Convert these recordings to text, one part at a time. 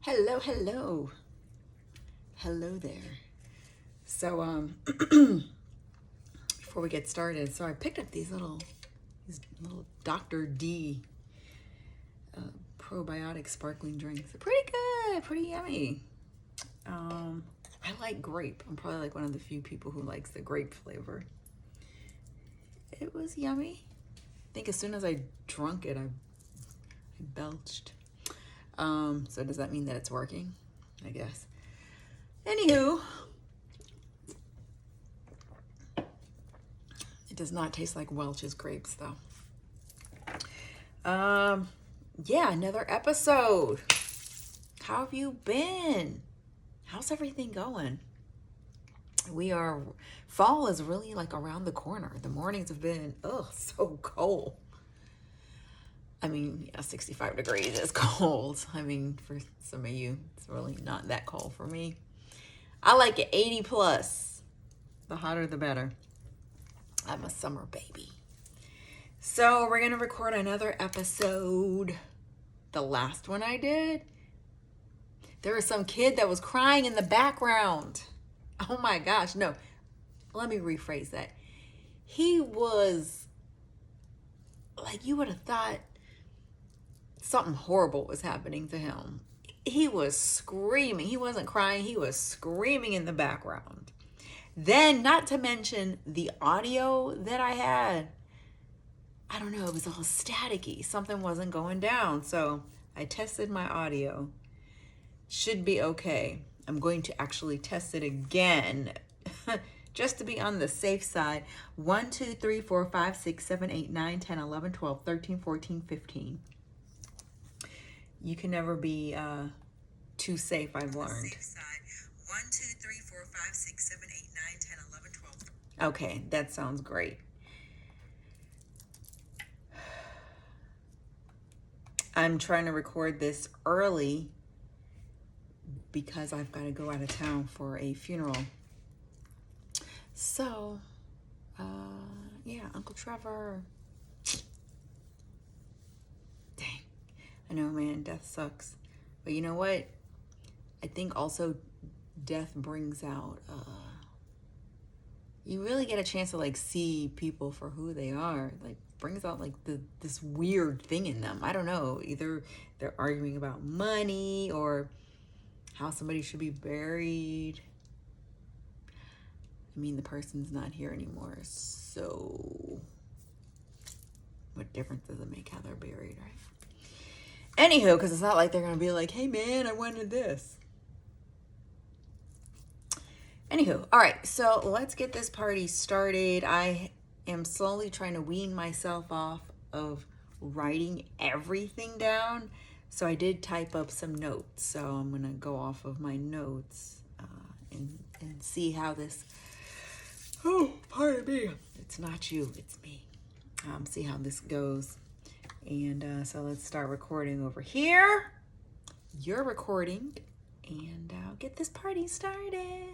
Hello, hello. Hello there. So, before we get started, I picked up these little Dr. D probiotic sparkling drinks. They're pretty good, pretty yummy. I like grape. I'm probably like one of the few people who likes the grape flavor. It was yummy. I think as soon as I drunk it, I belched. So does that mean that it's working? I guess. Anywho, it does not taste like Welch's grapes though. Yeah, another episode. How have you been? How's everything going? Fall is really like around the corner. The mornings have been, so cold. I mean, yeah, 65 degrees is cold. I mean, for some of you, it's really not that cold for me. I like it 80 plus. The hotter, the better. I'm a summer baby. So we're going to record another episode. The last one I did, there was some kid that was crying in the background. Oh my gosh, no. Let me rephrase that. He was, like, you would have thought something horrible was happening to him. He was screaming. He wasn't crying. He was screaming in the background. Then, not to mention the audio that I had. I don't know, it was all staticky. Something wasn't going down. So I tested my audio. Should be okay. I'm going to actually test it again just to be on the safe side. 1, 2, 3, 4, 5, 6, 7, 8, 9, 10, 11, 12, 13, 14, 15. You can never be too safe, I've learned. Safe side. 1, 2, 3, 4, 5, 6, 7, 8, 9, 10, 11, 12. Okay, that sounds great. I'm trying to record this early because I've got to go out of town for a funeral. So, yeah, Uncle Trevor. Dang. I know, man, death sucks. But you know what? I think also death brings out, you really get a chance to like see people for who they are. Like, brings out like this weird thing in them. I don't know. Either they're arguing about money or how somebody should be buried. I mean, the person's not here anymore, so what difference does it make how they're buried, right? Anywho, because it's not like they're gonna be like, hey man, I wanted this. Anywho, all right, so let's get this party started. I am slowly trying to wean myself off of writing everything down. So I did type up some notes. So I'm gonna go off of my notes and see how this, oh, pardon me. It's not you, it's me. See how this goes. And so let's start recording over here. You're recording, and I'll get this party started.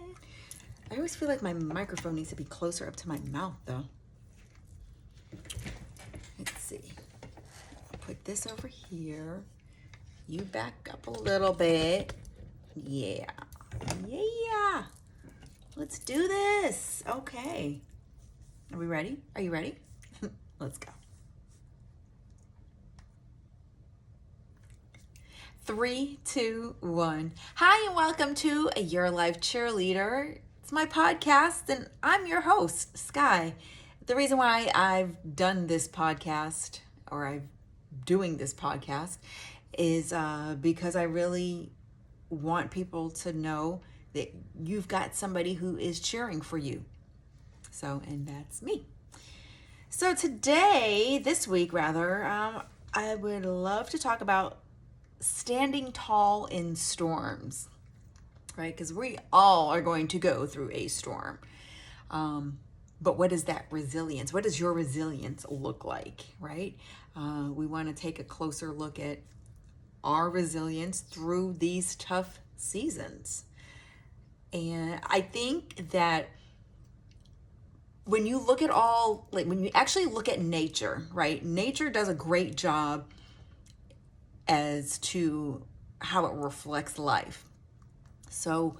I always feel like my microphone needs to be closer up to my mouth, though. Let's see. I'll put this over here. You back up a little bit. Yeah. Yeah. Let's do this. Okay. Are we ready? Are you ready? Let's go. 3, 2, 1. Hi, and welcome to Your Life Cheerleader. It's my podcast, and I'm your host, Sky. The reason why I've done this podcast, or I'm doing this podcast, is because I really want people to know that you've got somebody who is cheering for you. So, and that's me. So this week, I would love to talk about standing tall in storms, right? Because we all are going to go through a storm. But what is that resilience? What does your resilience look like, right? We want to take a closer look at our resilience through these tough seasons. And I think that when you look at when you actually look at nature, right? Nature does a great job as to how it reflects life. So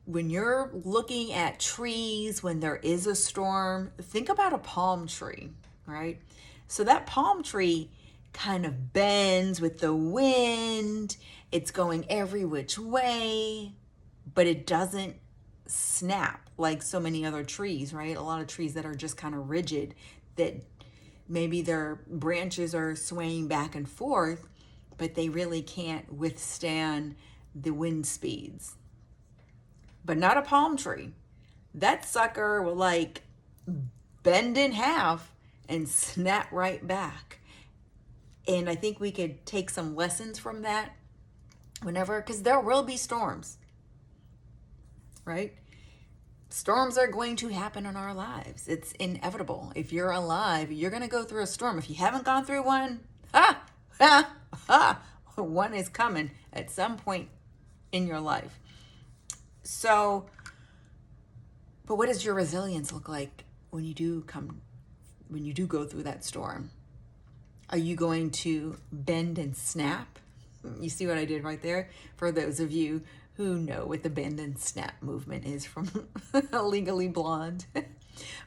when you're looking at trees, when there is a storm, think about a palm tree, right? So that palm tree kind of bends with the wind. It's going every which way, but it doesn't snap like so many other trees, right? A lot of trees that are just kind of rigid, that maybe their branches are swaying back and forth, but they really can't withstand the wind speeds. But not a palm tree. That sucker will like bend in half and snap right back. And I think we could take some lessons from that whenever, because there will be storms, right? Storms are going to happen in our lives. It's inevitable. If you're alive, you're going to go through a storm. If you haven't gone through one, one is coming at some point in your life. So, but what does your resilience look like when you do go through that storm? Are you going to bend and snap? You see what I did right there? For those of you who know what the bend and snap movement is from Legally Blonde.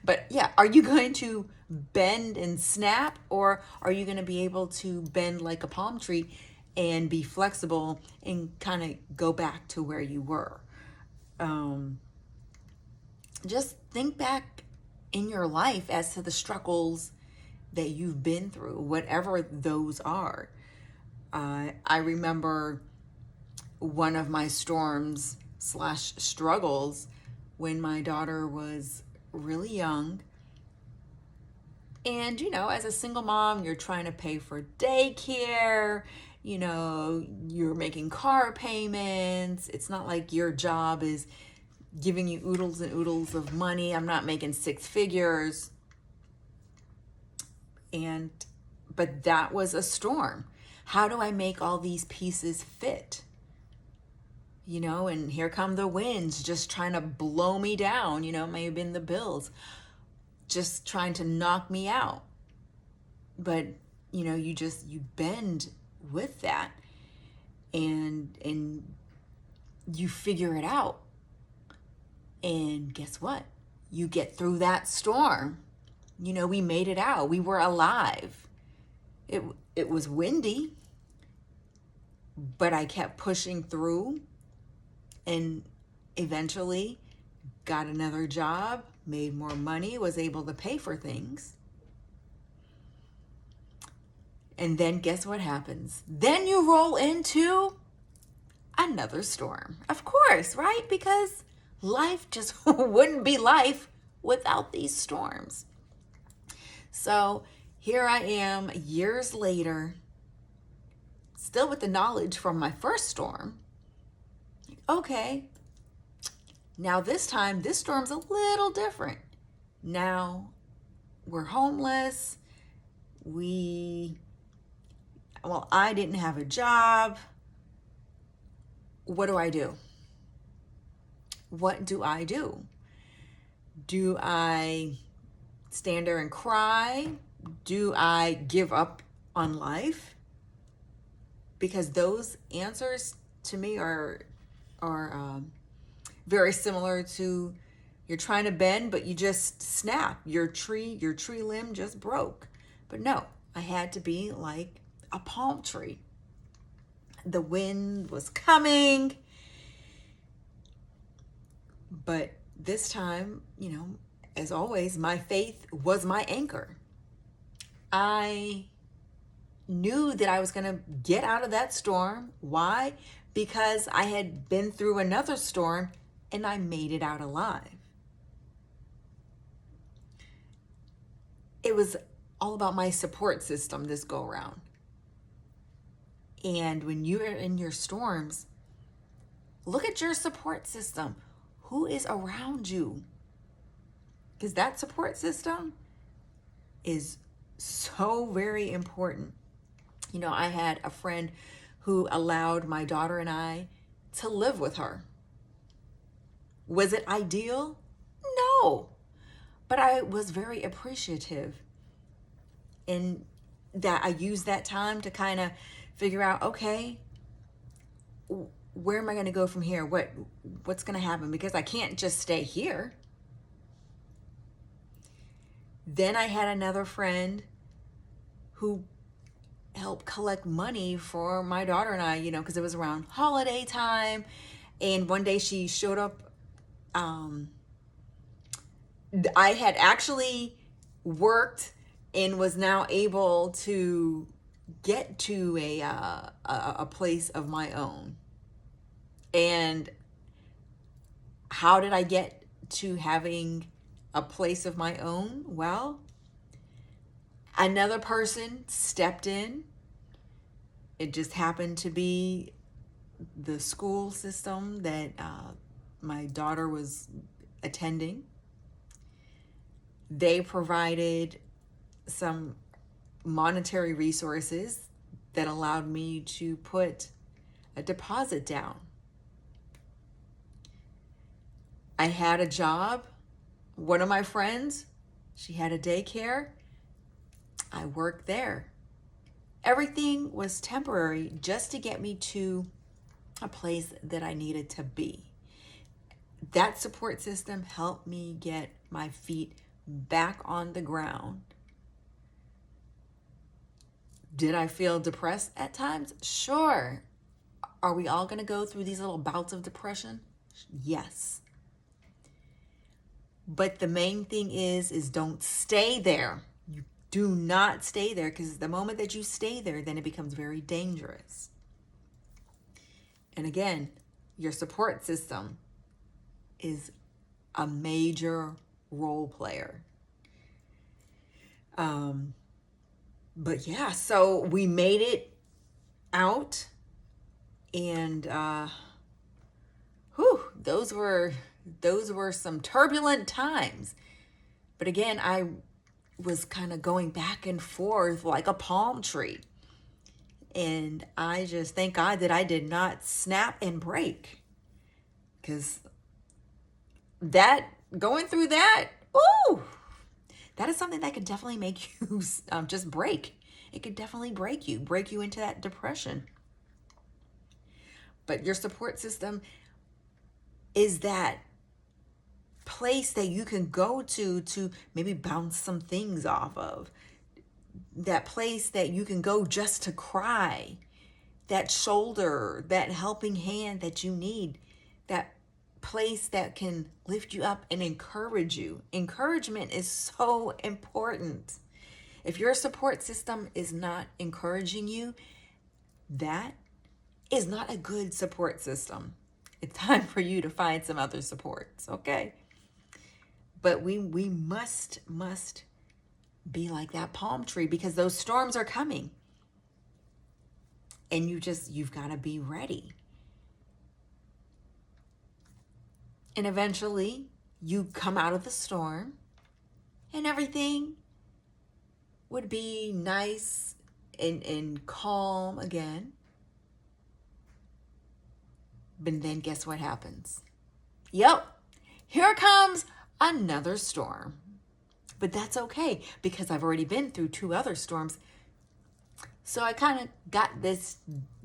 But yeah, are you going to bend and snap, or are you going to be able to bend like a palm tree and be flexible and kind of go back to where you were? Just think back in your life as to the struggles that you've been through, whatever those are. I remember one of my storms / struggles when my daughter was really young. And, as a single mom, you're trying to pay for daycare, you're making car payments. It's not like your job is giving you oodles and oodles of money. I'm not making six figures. But that was a storm. How do I make all these pieces fit? And here come the winds just trying to blow me down. It may have been the bills just trying to knock me out. But, you bend with that and you figure it out. And guess what? You get through that storm. We made it out. We were alive. It was windy, but I kept pushing through and eventually got another job, made more money, was able to pay for things. And then guess what happens? Then you roll into another storm. Of course, right? Because life just wouldn't be life without these storms. So here I am years later, still with the knowledge from my first storm. Okay, now this time, this storm's a little different. Now we're homeless. I didn't have a job. What do I do? What do I do? Do I stand there and cry? Do I give up on life? Because those answers to me are very similar to you're trying to bend, but you just snap. Your tree limb just broke. But no, I had to be like a palm tree. The wind was coming, but this time, as always, my faith was my anchor. I knew that I was going to get out of that storm. Why? Because I had been through another storm and I made it out alive. It was all about my support system this go around. And when you are in your storms, look at your support system. Who is around you? Because that support system is so very important. I had a friend who allowed my daughter and I to live with her. Was it ideal? No. But I was very appreciative in that I used that time to kind of figure out, okay, where am I going to go from here? What's going to happen? Because I can't just stay here. Then I had another friend who helped collect money for my daughter and I, because it was around holiday time. And one day she showed up. I had actually worked and was now able to get to a place of my own. And how did I get to having a place of my own? Well, another person stepped in. It just happened to be the school system that my daughter was attending. They provided some monetary resources that allowed me to put a deposit down. I had a job. One of my friends, she had a daycare. I worked there. Everything was temporary just to get me to a place that I needed to be. That support system helped me get my feet back on the ground. Did I feel depressed at times? Sure. Are we all going to go through these little bouts of depression? Yes. But the main thing is don't stay there. You do not stay there, because the moment that you stay there, then it becomes very dangerous. And again, your support system is a major role player. But yeah, so we made it out, and those were some turbulent times. But again, I was kind of going back and forth like a palm tree. And I just thank God that I did not snap and break, because going through that, that is something that could definitely make you just break. It could definitely break you into that depression. But your support system is that place that you can go to maybe bounce some things off of. That place that you can go just to cry. That shoulder, that helping hand that you need. That place that can lift you up and encourage you. Encouragement is so important. If your support system is not encouraging you, that is not a good support system. It's time for you to find some other supports, okay? But we must be like that palm tree, because those storms are coming. And you've got to be ready. And eventually you come out of the storm and everything would be nice and calm again. But then guess what happens? Yep, here comes another storm. But that's okay, because I've already been through 2 other storms. So I kind of got this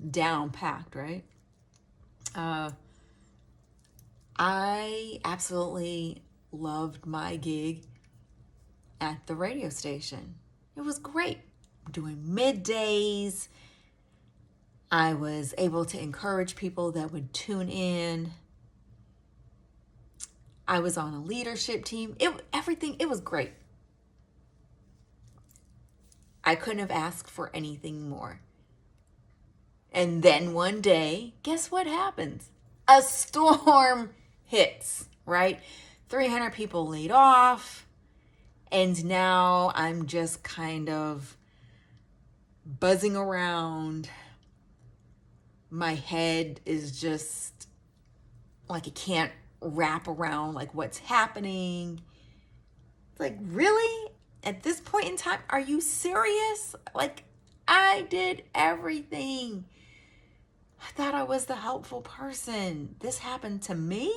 down packed, right? I absolutely loved my gig at the radio station. It was great. Doing middays. I was able to encourage people that would tune in. I was on a leadership team. It was great. I couldn't have asked for anything more. And then one day, guess what happens? A storm hits, right? 300 people laid off. And now I'm just kind of buzzing around. My head is just like it can't wrap around like what's happening. Like, really? At this point in time, are you serious? Like, I did everything. I thought I was the helpful person. This happened to me?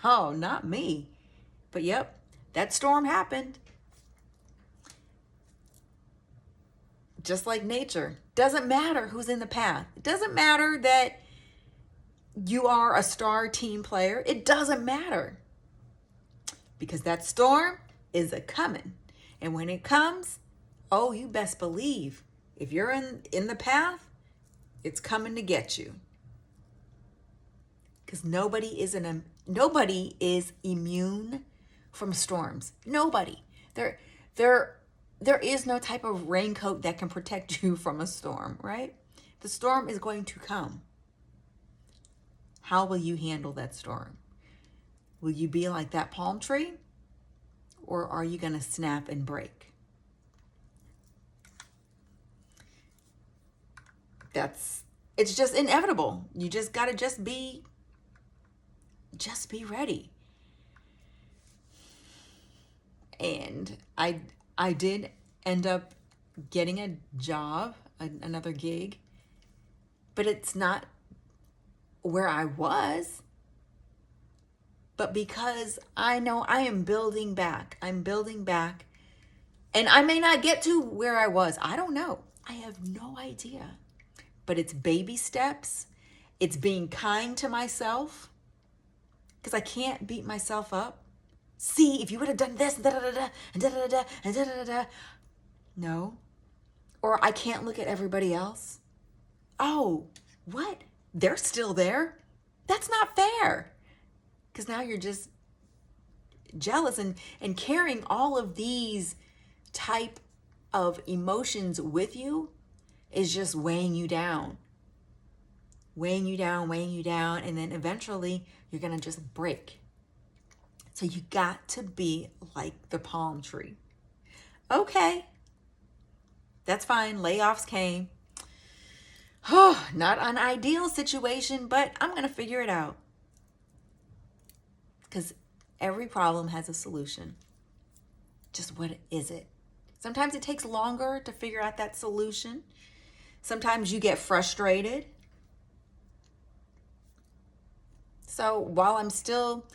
Oh, not me. But yep, that storm happened. Just like nature. Doesn't matter who's in the path. It doesn't matter that you are a star team player, it doesn't matter. Because that storm is a coming. And when it comes, oh, you best believe if you're in the path, it's coming to get you. Because nobody is immune from storms. Nobody. There is no type of raincoat that can protect you from a storm, right? The storm is going to come. How will you handle that storm? Will you be like that palm tree? Or are you going to snap and break? It's just inevitable. You just got to just be ready. And I did end up getting a job, another gig, but it's not where I was. But because I know I am building back, and I may not get to where I was. I don't know. I have no idea. But it's baby steps. It's being kind to myself, because I can't beat myself up. See, if you would have done this, da da da da, and da da da, and da da da. No. Or I can't look at everybody else. Oh, what? They're still there? That's not fair. Because now you're just jealous and carrying all of these type of emotions with you is just weighing you down. Weighing you down, and then eventually you're going to just break. So you got to be like the palm tree. Okay, that's fine. Layoffs came. Oh, not an ideal situation, but I'm going to figure it out. Because every problem has a solution. Just what is it? Sometimes it takes longer to figure out that solution. Sometimes you get frustrated. So while I'm still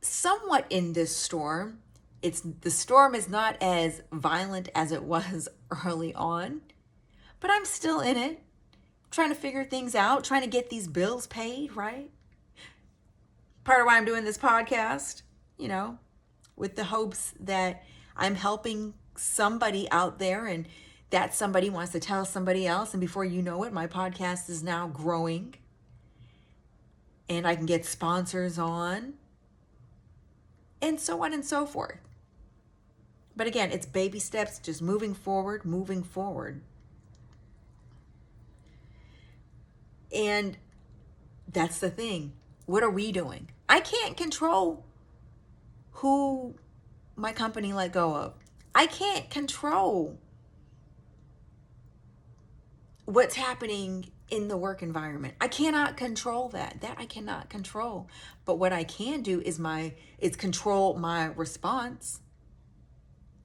somewhat in this storm, the storm is not as violent as it was early on, but I'm still in it, trying to figure things out, trying to get these bills paid, right? Part of why I'm doing this podcast, with the hopes that I'm helping somebody out there, and that somebody wants to tell somebody else, and before you know it, my podcast is now growing, and I can get sponsors on, and so on and so forth. But again, it's baby steps, just moving forward. And that's the thing. What are we doing? I can't control who my company let go of. I can't control what's happening in the work environment. I cannot control that. That I cannot control. But what I can do is control my response.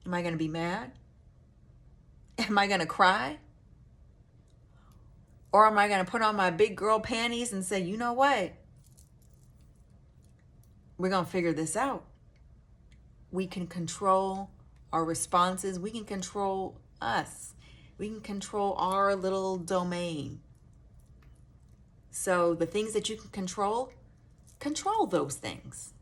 Am I going to be mad? Am I going to cry? Or am I going to put on my big girl panties and say, you know what? We're going to figure this out. We can control our responses. We can control us. We can control our little domain. So the things that you can control those things.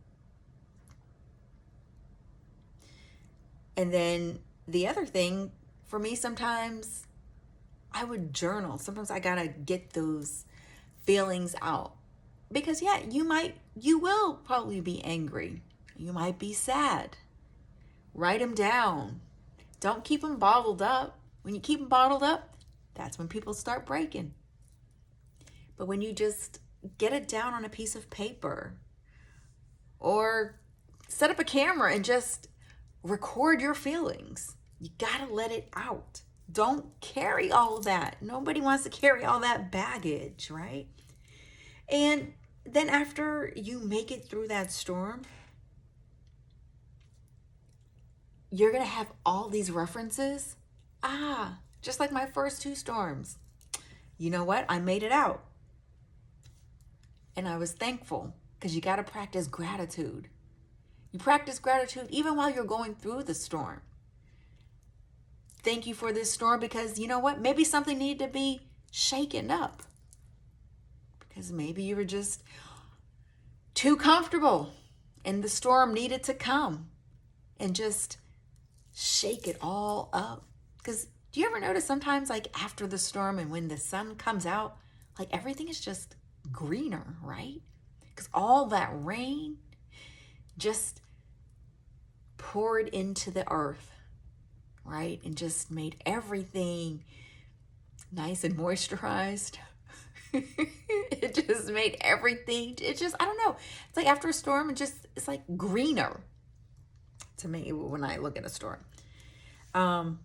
And then the other thing for me, sometimes I would journal. Sometimes I got to get those feelings out. Because you will probably be angry. You might be sad. Write them down. Don't keep them bottled up. When you keep them bottled up, that's when people start breaking. But when you just get it down on a piece of paper, or set up a camera and just record your feelings, you gotta let it out. Don't carry all that. Nobody wants to carry all that baggage, right? And then after you make it through that storm, you're going to have all these references. Just like my first two storms. You know what? I made it out. And I was thankful, because you got to practice gratitude. You practice gratitude even while you're going through the storm. Thank you for this storm, because you know what? Maybe something needed to be shaken up. because maybe you were just too comfortable and the storm needed to come and just shake it all up. Because do you ever notice sometimes, like after the storm and when the sun comes out, like everything is just greener, right? Because all that rain just poured into the earth, right? And just made everything nice and moisturized. It just made everything, it just, I don't know. It's like after a storm, it's like greener to me when I look at a storm. But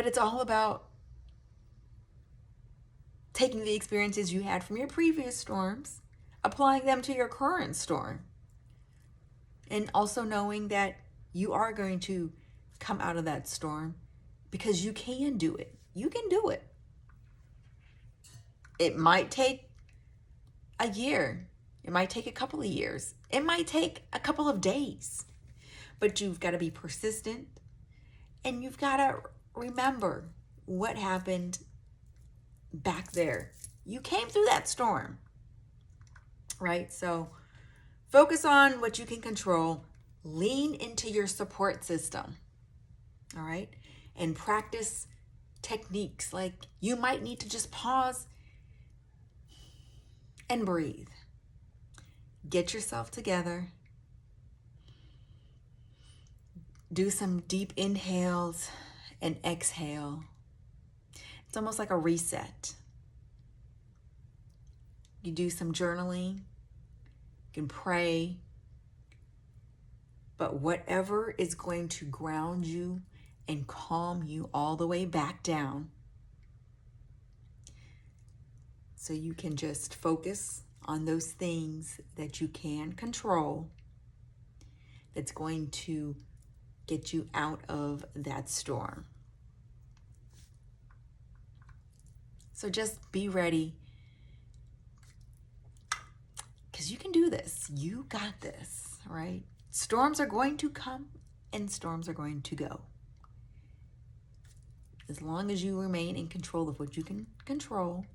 it's all about taking the experiences you had from your previous storms, applying them to your current storm, and also knowing that you are going to come out of that storm because you can do it. You can do it. It might take a year. It might take a couple of years. It might take a couple of days. But you've got to be persistent, and you've got to remember what happened back there. You came through that storm, right? So focus on what you can control. Lean into your support system, all right? And practice techniques like you might need to just pause and breathe. Get yourself together. Do some deep inhales and exhale. It's almost like a reset. You do some journaling. You can pray. But whatever is going to ground you and calm you all the way back down, so you can just focus on those things that you can control, that's going to get you out of that storm. So just be ready, because you can do this. You got this, right? Storms are going to come and storms are going to go. As long as you remain in control of what you can control,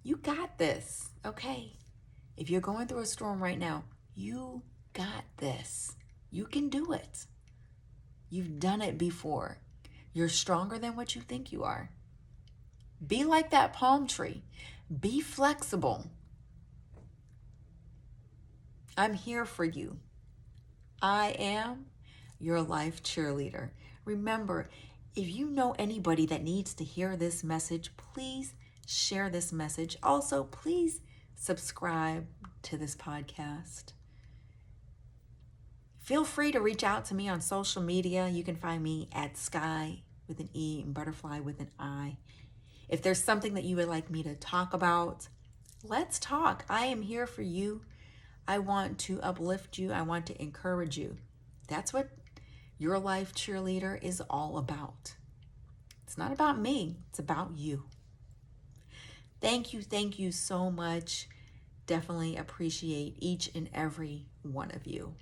you got this, okay? If you're going through a storm right now, you got this. You can do it. You've done it before. You're stronger than what you think you are. Be like that palm tree. Be flexible. I'm here for you. I am your life cheerleader. Remember, if you know anybody that needs to hear this message, please share this message. Also, please subscribe to this podcast. Feel free to reach out to me on social media. You can find me at Sky with an E and Butterfly with an I. If there's something that you would like me to talk about, let's talk. I am here for you. I want to uplift you. I want to encourage you. That's what your life cheerleader is all about. It's not about me. It's about you. Thank you so much. Definitely appreciate each and every one of you.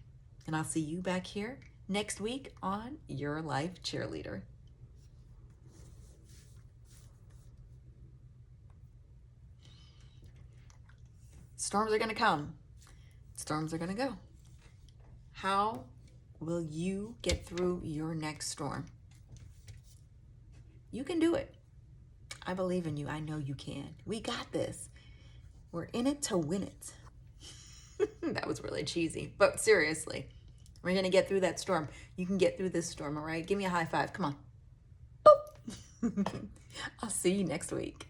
And I'll see you back here next week on Your Life Cheerleader. Storms are going to come. Storms are going to go. How will you get through your next storm? You can do it. I believe in you. I know you can. We got this. We're in it to win it. That was really cheesy, but seriously, we're going to get through that storm. You can get through this storm, all right? Give me a high five. Come on. Boop. I'll see you next week.